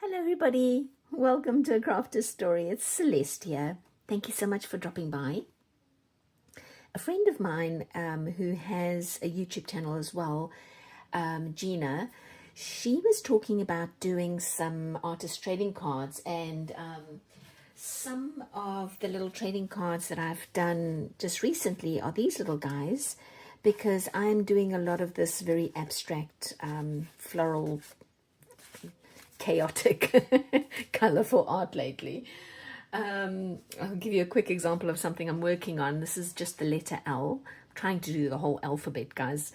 Hello everybody, welcome to A Crafter's Story. It's Celeste here. Thank you so much for dropping by. A friend of mine who has a YouTube channel as well, Gina, she was talking about doing some artist trading cards, and some of the little trading cards that I've done just recently are these little guys, because I'm doing a lot of this very abstract floral chaotic colorful art lately. I'll give you a quick example of something I'm working on. This is just the letter L. I'm trying to do the whole alphabet, guys,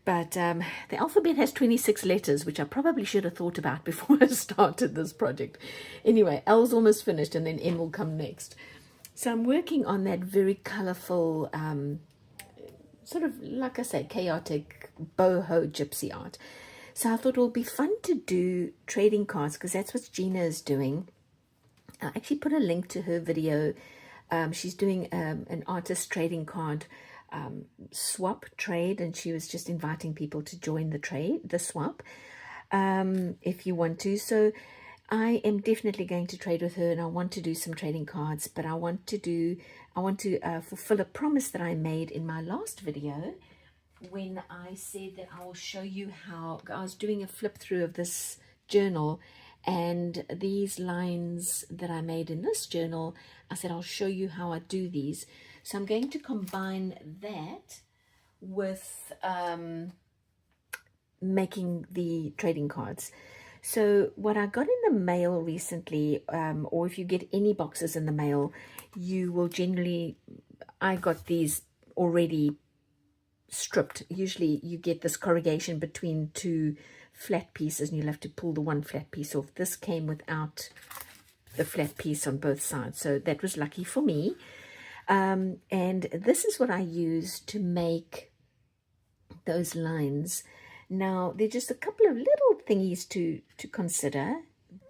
but the alphabet has 26 letters, which I probably should have thought about before I started this project. Anyway, L's almost finished, and then M will come next. So I'm working on that very colorful sort of, like I say, chaotic boho gypsy art. So I thought it would be fun to do trading cards, because that's what Gina is doing. I actually put a link to her video. She's doing an artist trading card swap trade, and she was just inviting people to join the swap, if you want to. So I am definitely going to trade with her, and I want to do some trading cards, but I want to fulfill a promise that I made in my last video, when I said that I will show you how I was doing a flip through of this journal, and these lines that I made in this journal, I said I'll show you how I do these. So I'm going to combine that with making the trading cards. So what I got in the mail recently, or if you get any boxes in the mail, you will generally, I got these already stripped. Usually you get this corrugation between two flat pieces, and you'll have to pull the one flat piece off. This came without the flat piece on both sides, so that was lucky for me. And this is what I use to make those lines. Now, there are just a couple of little thingies to consider.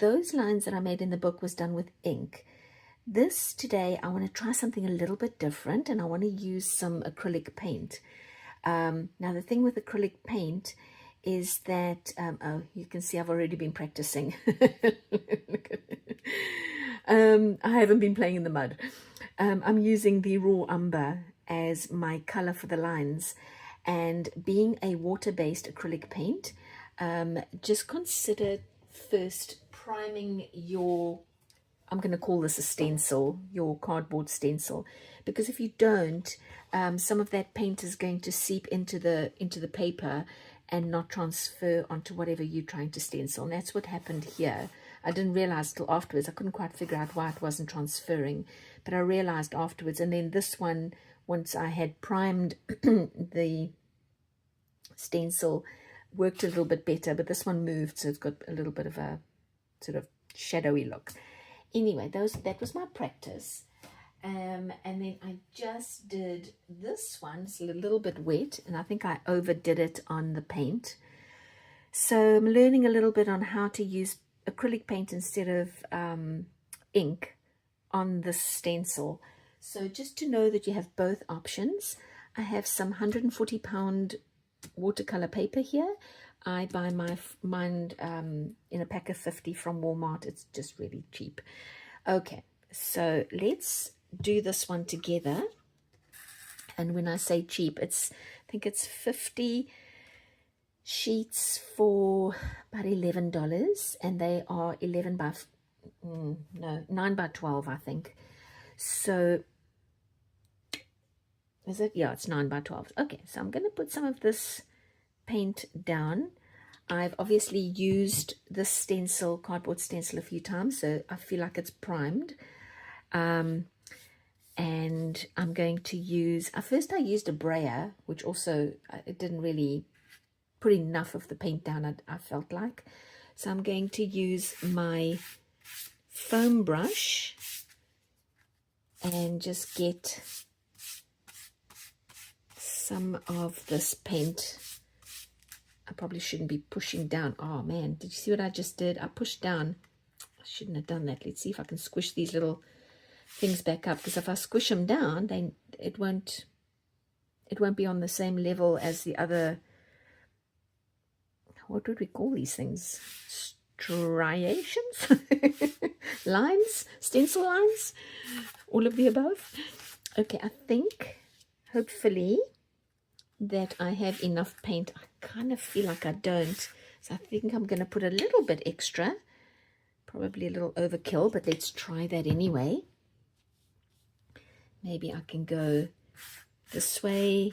Those lines that I made in the book was done with ink. This today, I want to try something a little bit different, and I want to use some acrylic paint. Now, the thing with acrylic paint is that, oh, you can see I've already been practicing. I haven't been playing in the mud. I'm using the raw umber as my color for the lines, and being a water-based acrylic paint, just consider first priming your, I'm going to call this a stencil, your cardboard stencil, because if you don't, some of that paint is going to seep into the paper and not transfer onto whatever you're trying to stencil. And that's what happened here. I didn't realize till afterwards. I couldn't quite figure out why it wasn't transferring, but I realized afterwards. And then this one, once I had primed the stencil, worked a little bit better, but this one moved, so it's got a little bit of a sort of shadowy look. Anyway, that was my practice. And then I just did this one. It's a little bit wet, and I think I overdid it on the paint. So I'm learning a little bit on how to use acrylic paint instead of ink on this stencil. So just to know that you have both options. I have some 140-pound watercolor paper here. I buy mine in a pack of 50 from Walmart. It's just really cheap. Okay, so let's do this one together. And when I say cheap, I think it's 50 sheets for about $11, and they are 9 by 12, I think. So is it? Yeah, it's 9 by 12. Okay, so I'm going to put some of this paint down. I've obviously used this stencil, cardboard stencil, a few times, so I feel like it's primed. And I'm going to use, first I used a brayer, which also, it didn't really put enough of the paint down, I felt like. So I'm going to use my foam brush and just get some of this paint. I probably shouldn't be pushing down. Oh man, did you see what I just did? I pushed down. I shouldn't have done that. Let's see if I can squish these little things back up, because if I squish them down, then it won't be on the same level as the other, what would we call these things? striations, lines, stencil lines, all of the above. Okay, I think hopefully that I have enough paint. I kind of feel like I don't, so I think I'm going to put a little bit extra, probably a little overkill, but let's try that anyway. Maybe I can go this way,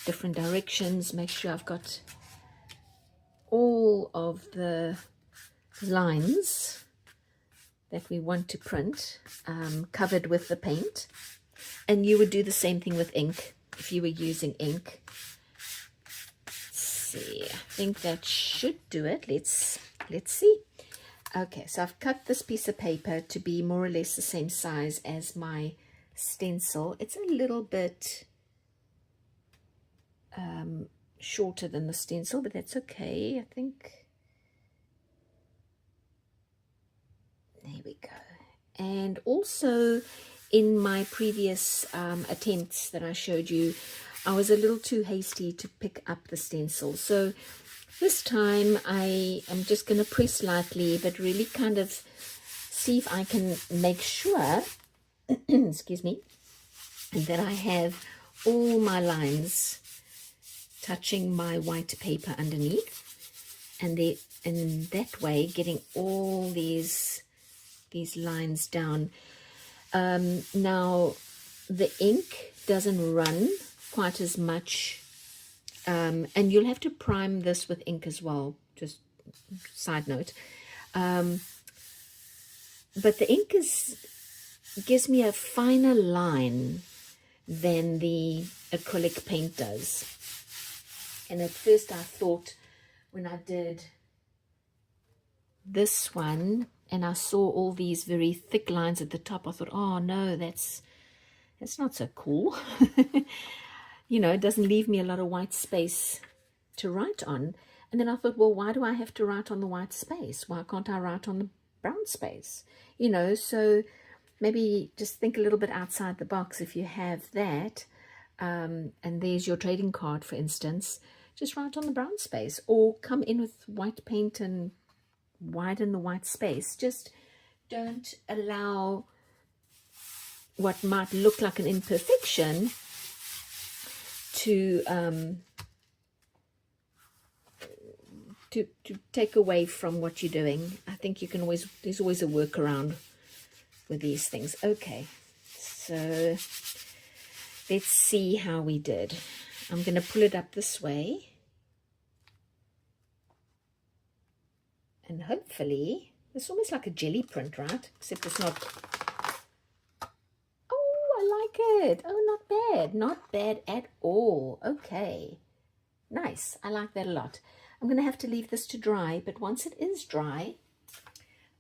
different directions, make sure I've got all of the lines that we want to print covered with the paint. And you would do the same thing with ink if you were using ink. Let's see, I think that should do it. Let's see. Okay, so I've cut this piece of paper to be more or less the same size as my stencil. It's a little bit shorter than the stencil, but that's okay. I think there we go. And also in my previous attempts that I showed you, I was a little too hasty to pick up the stencil. So this time I am just going to press lightly, but really kind of see if I can make sure, excuse me, that I have all my lines touching my white paper underneath, and in that way getting all these lines down. Now the ink doesn't run quite as much, and you'll have to prime this with ink as well, just side note. But the ink gives me a finer line than the acrylic paint does. And at first I thought, when I did this one and I saw all these very thick lines at the top, I thought, oh no, that's not so cool. You know, it doesn't leave me a lot of white space to write on. And then I thought, well, why do I have to write on the white space? Why can't I write on the brown space? You know, so maybe just think a little bit outside the box if you have that. And there's your trading card, for instance. Just write on the brown space, or come in with white paint and widen the white space. Just don't allow what might look like an imperfection to take away from what you're doing. I think you can always, there's always a workaround with these things. Okay, so let's see how we did. I'm going to pull it up this way, and hopefully it's almost like a jelly print, right? Except it's not. Oh, I like it. Oh, not bad. Not bad at all. Okay, nice. I like that a lot. I'm going to have to leave this to dry, but once it is dry,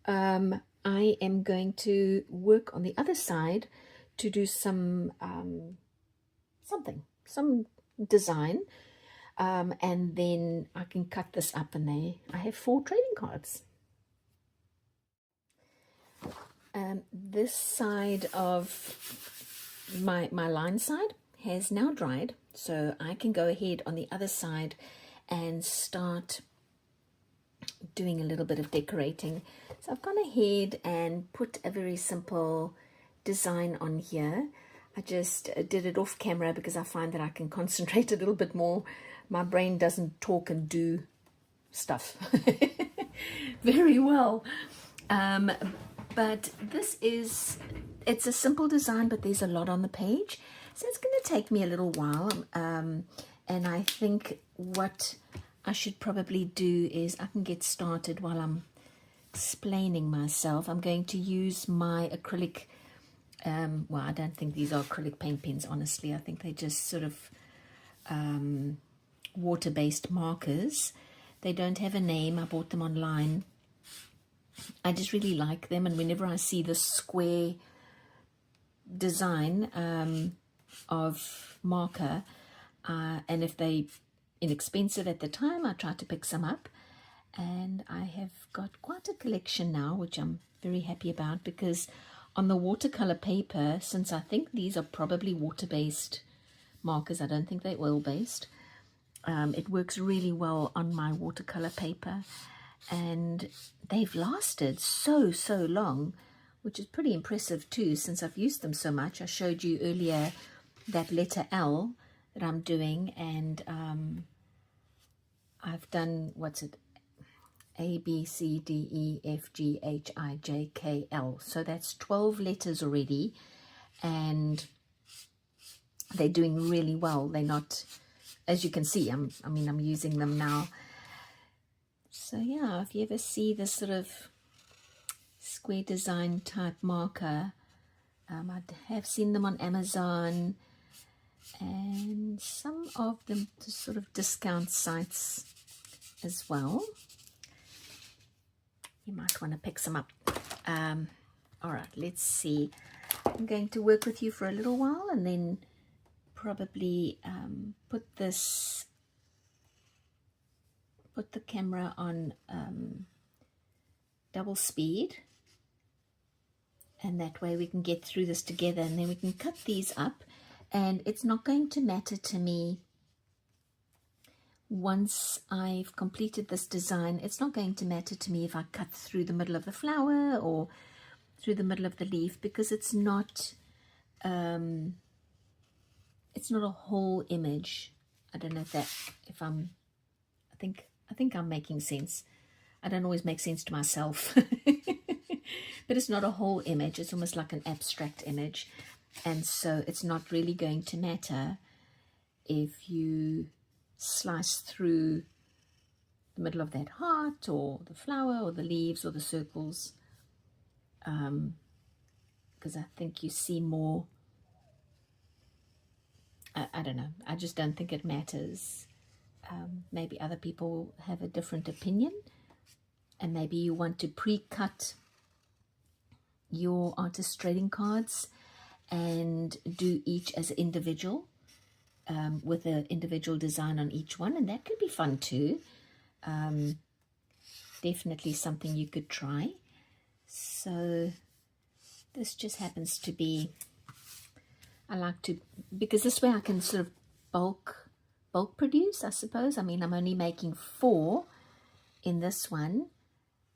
I am going to work on the other side to do some some design, and then I can cut this up, and I have 4 trading cards. This side of my line side has now dried, so I can go ahead on the other side and start doing a little bit of decorating. So I've gone ahead and put a very simple design on here. I just did it off camera because I find that I can concentrate a little bit more. My brain doesn't talk and do stuff very well. But it's a simple design, but there's a lot on the page. So it's going to take me a little while. And I think what I should probably do is I can get started while I'm explaining myself. I'm going to use my acrylic, well, I don't think these are acrylic paint pens, honestly. I think they're just sort of water-based markers. They don't have a name. I bought them online. I just really like them, and whenever I see this square design of marker, and if they're inexpensive at the time, I try to pick some up. And I have got quite a collection now, which I'm very happy about, because on the watercolor paper, since I think these are probably water-based markers, I don't think they're oil-based, it works really well on my watercolor paper. and they've lasted so long, which is pretty impressive too, since I've used them so much. I showed you earlier that letter L that I'm doing, and I've done, what's it, A, B, C, D, E, F, G, H, I, J, K, L. So that's 12 letters already, and they're doing really well. They're not, as you can see, I'm using them now. So yeah, if you ever see this sort of square design type marker, I have seen them on Amazon and some of them to sort of discount sites as well. You might want to pick some up. All right, let's see. I'm going to work with you for a little while and then probably put the camera on double speed, and that way we can get through this together, and then we can cut these up. And it's not going to matter to me once I've completed this design. It's not going to matter to me if I cut through the middle of the flower or through the middle of the leaf, because it's not a whole image. I don't know if I'm, I think I'm making sense. I don't always make sense to myself. But it's not a whole image. It's almost like an abstract image. And so it's not really going to matter if you slice through the middle of that heart or the flower or the leaves or the circles. Because I think you see more. I don't know. I just don't think it matters. Maybe other people have a different opinion, and maybe you want to pre-cut your artist trading cards and do each as an individual, with an individual design on each one, and that could be fun too. Definitely something you could try. So this just happens to be, I like to, because this way I can sort of bulk produce, I suppose. I mean, I'm only making 4 in this one,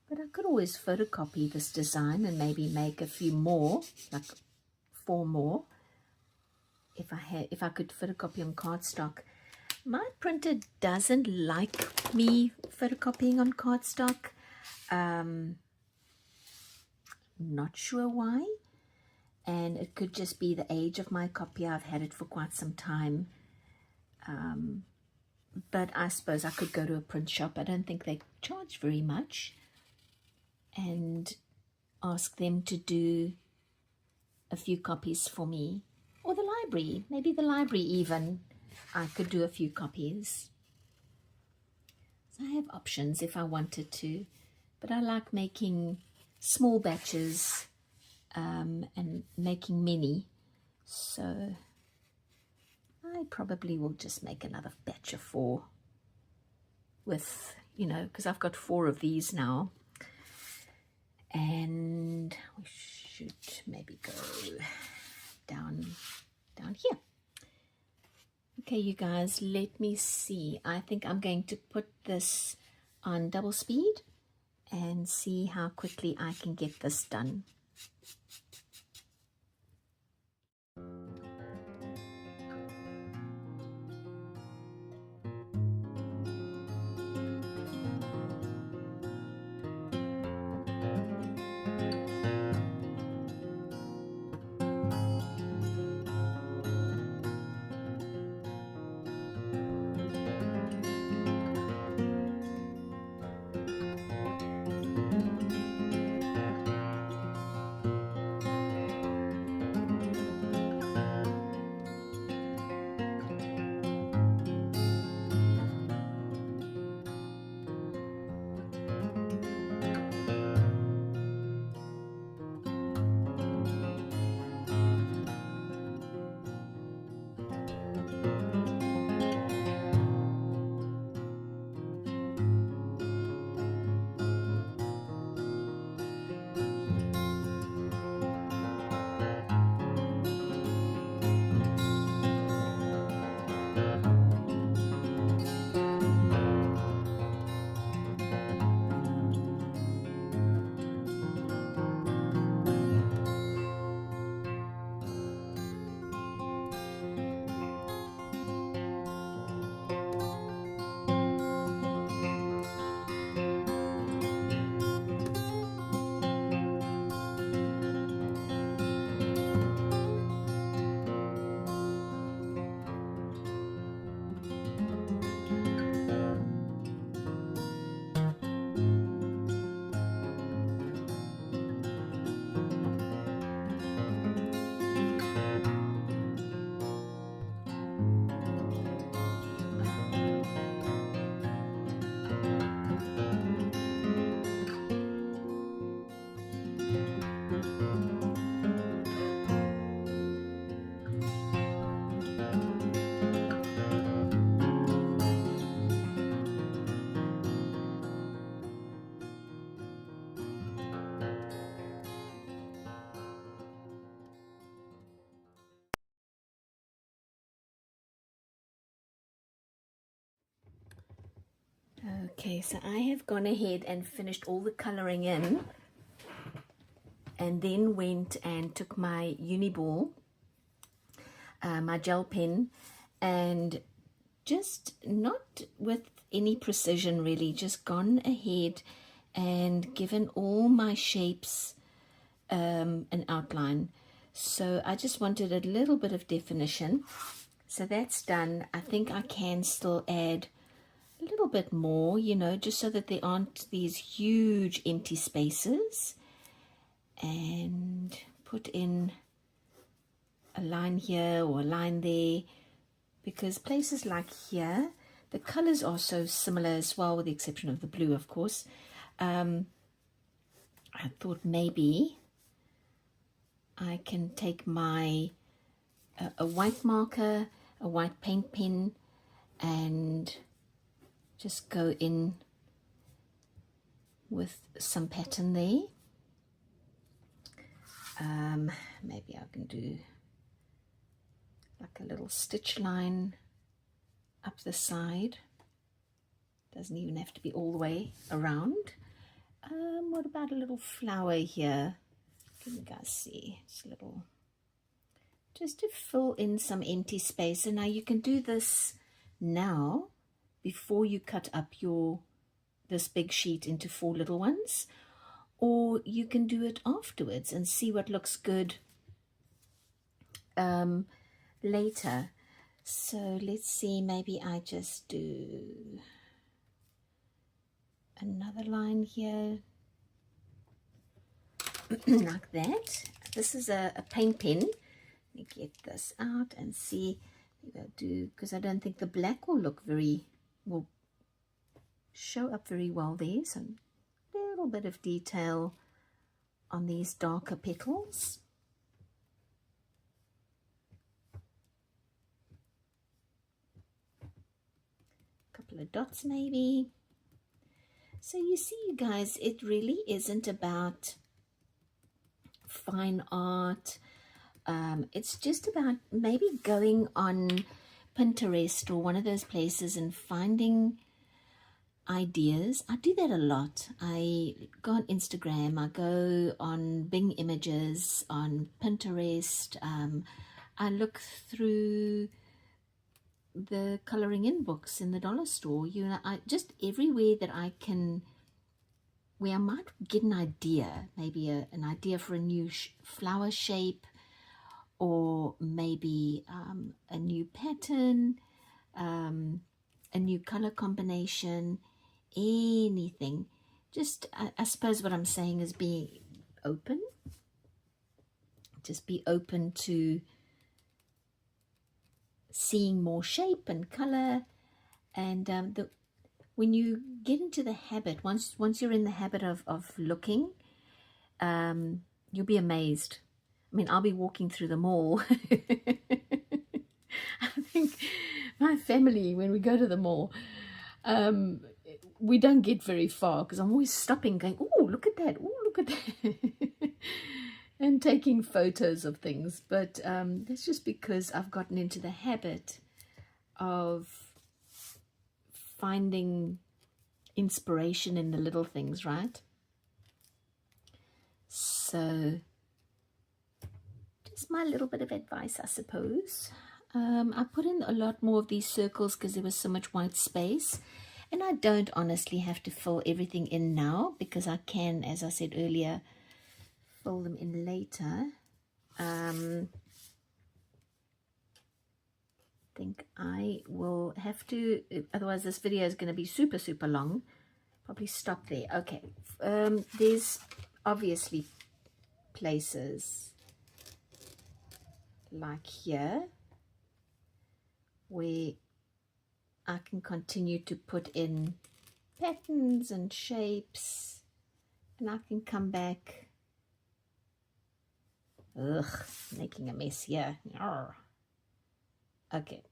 but I could always photocopy this design and maybe make a few more, like 4 more, if I could photocopy on cardstock. My printer doesn't like me photocopying on cardstock. Not sure why, and it could just be the age of my copier. I've had it for quite some time, but I suppose I could go to a print shop. I don't think they charge very much, and ask them to do a few copies for me, or the library, maybe the library even, I could do a few copies. So I have options if I wanted to, but I like making small batches and making many, so I probably will just make another batch of 4 with, you know, because I've got 4 of these now, and we should maybe go down here. Okay, you guys, let me see. I think I'm going to put this on double speed and see how quickly I can get this done. Okay, so I have gone ahead and finished all the coloring in, and then went and took my Uniball, my gel pen, and just not with any precision really, just gone ahead and given all my shapes an outline. So I just wanted a little bit of definition. So that's done. I think I can still add a little bit more, you know, just so that there aren't these huge empty spaces. And put in a line here or a line there, because places like here, the colors are so similar as well, with the exception of the blue, of course. I thought maybe I can take my a white marker, a white paint pen, and just go in with some pattern there. Maybe I can do like a little stitch line up the side. Doesn't even have to be all the way around. What about a little flower here? Can you guys see? It's a little, just to fill in some empty space. And now you can do this now before you cut up this big sheet into 4 little ones, or you can do it afterwards and see what looks good later. So let's see, maybe I just do another line here like that. This is a paint pen. Let me get this out and see. Because I don't think the black will show up very well there. So a little bit of detail on these darker petals. A couple of dots maybe. So you see, you guys, it really isn't about fine art. It's just about maybe going on Pinterest or one of those places and finding ideas. I do that a lot. I go on Instagram, I go on Bing Images, on Pinterest. I look through the coloring in books in the dollar store. You know, I just everywhere that I can, where I might get an idea, maybe an idea for a new flower shape, or maybe a new pattern, a new color combination, anything. Just, I suppose what I'm saying is be open. Just be open to seeing more shape and color. And when you get into the habit, once you're in the habit of looking, you'll be amazed. I mean, I'll be walking through the mall. I think my family, when we go to the mall, we don't get very far because I'm always stopping, going, oh, look at that, oh, look at that, and taking photos of things. But that's just because I've gotten into the habit of finding inspiration in the little things, right? So just my little bit of advice, I suppose. I put in a lot more of these circles because there was so much white space, and I don't honestly have to fill everything in now, because I can, as I said earlier, fill them in later. I think I will have to, otherwise this video is going to be super long. Probably stop there. Okay, there's obviously places like here where I can continue to put in patterns and shapes, and I can come back. Making a mess here. Okay,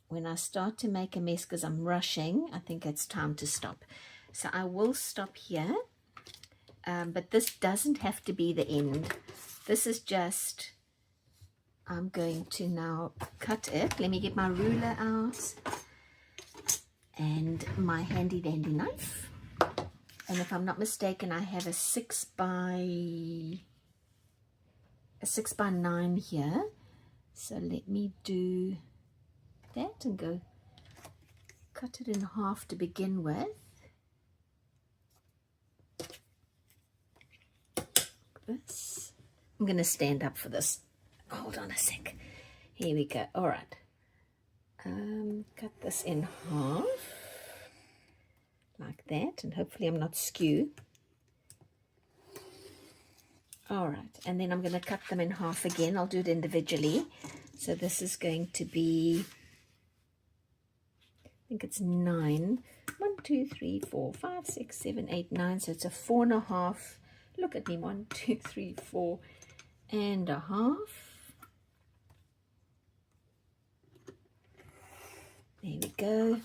when I start to make a mess because I'm rushing, I think it's time to stop. So I will stop here, but this doesn't have to be the end. This is just, I'm going to now cut it. Let me get my ruler out and my handy dandy knife, and if I'm not mistaken, I have a 6x9 here. So let me do that and go cut it in half to begin with. This. I'm going to stand up for this. Hold on a sec. Here we go. All right. Cut this in half like that, and hopefully I'm not skew. All right, and then I'm going to cut them in half again. I'll do it individually. So this is going to be, I think it's 9. 1, 2, 3, 4, 5, 6, 7, 8, 9. So it's a 4.5. Look at me. 1, 2, 3, 4.5. There we go.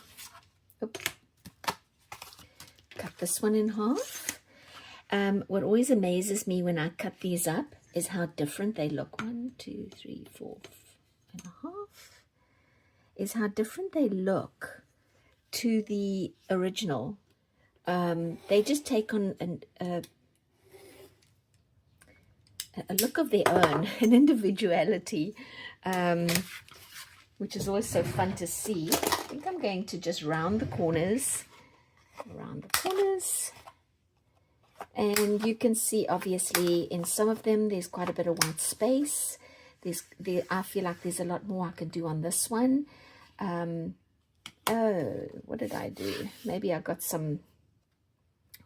Oop. Cut this one in half. What always amazes me when I cut these up is how different they look. 1, 2, 3, 4.5. Is how different they look to the original. They just take on a look of their own, an individuality, which is always so fun to see. I think I'm going to just round the corners, and you can see obviously in some of them there's quite a bit of white space. I feel like there's a lot more I can do on this one. Oh, what did I do? Maybe I got some,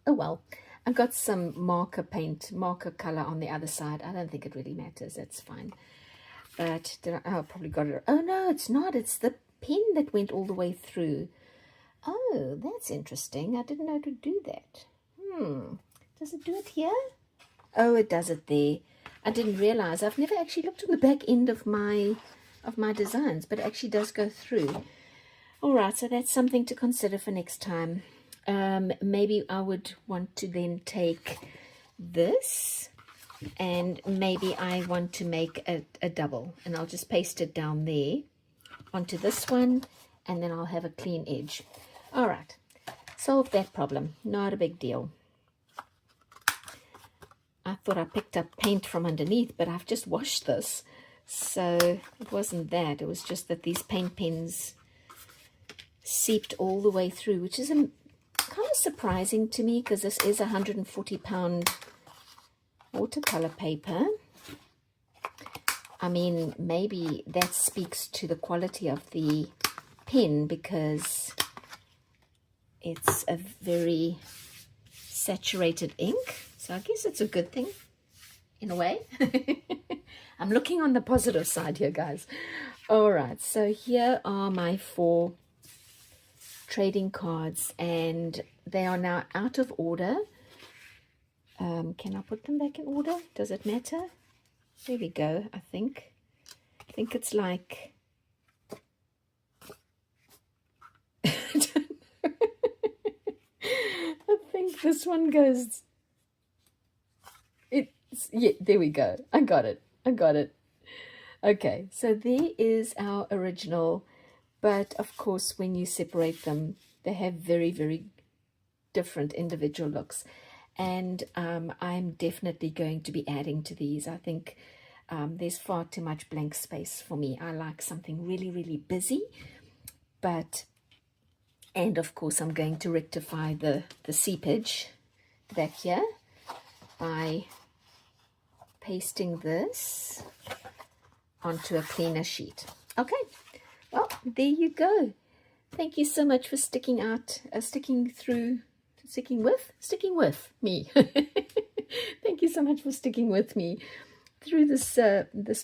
oh well, I got some marker color on the other side. I don't think it really matters, that's fine. But I probably got it. Oh no, it's not. It's the pen that went all the way through. Oh, that's interesting. I didn't know to do that. Does it do it here? Oh, it does it there. I didn't realize. I've never actually looked at the back end of my designs, but it actually does go through. All right, so that's something to consider for next time. Maybe I would want to then take this, and maybe I want to make a double, and I'll just paste it down there onto this one, and then I'll have a clean edge. All right, solved that problem. Not a big deal. I thought I picked up paint from underneath, but I've just washed this, so it wasn't that. It was just that these paint pens seeped all the way through, which is kind of surprising to me, because this is 140-pound watercolor paper. I mean, maybe that speaks to the quality of the pen, because it's a very saturated ink, so I guess it's a good thing in a way. I'm looking on the positive side here, guys. All right, so here are my 4 trading cards, and they are now out of order. Can I put them back in order? Does it matter? There we go. I think it's like I think this one goes, yeah, there we go. I got it. Okay, so there is our original, but of course when you separate them, they have very, very different individual looks. And I'm definitely going to be adding to these. I think there's far too much blank space for me. I like something really, really busy, and of course I'm going to rectify the seepage back here by pasting this onto a cleaner sheet. Okay, well, there you go. Thank you so much for sticking with me. Thank you so much for sticking with me through this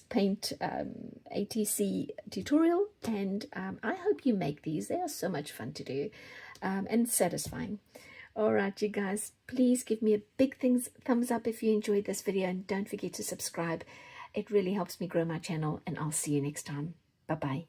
paint ATC tutorial, and I hope you make these. They are so much fun to do and satisfying. All right, you guys, please give me a big thumbs up if you enjoyed this video, and don't forget to subscribe. It really helps me grow my channel, and I'll see you next time. Bye-bye.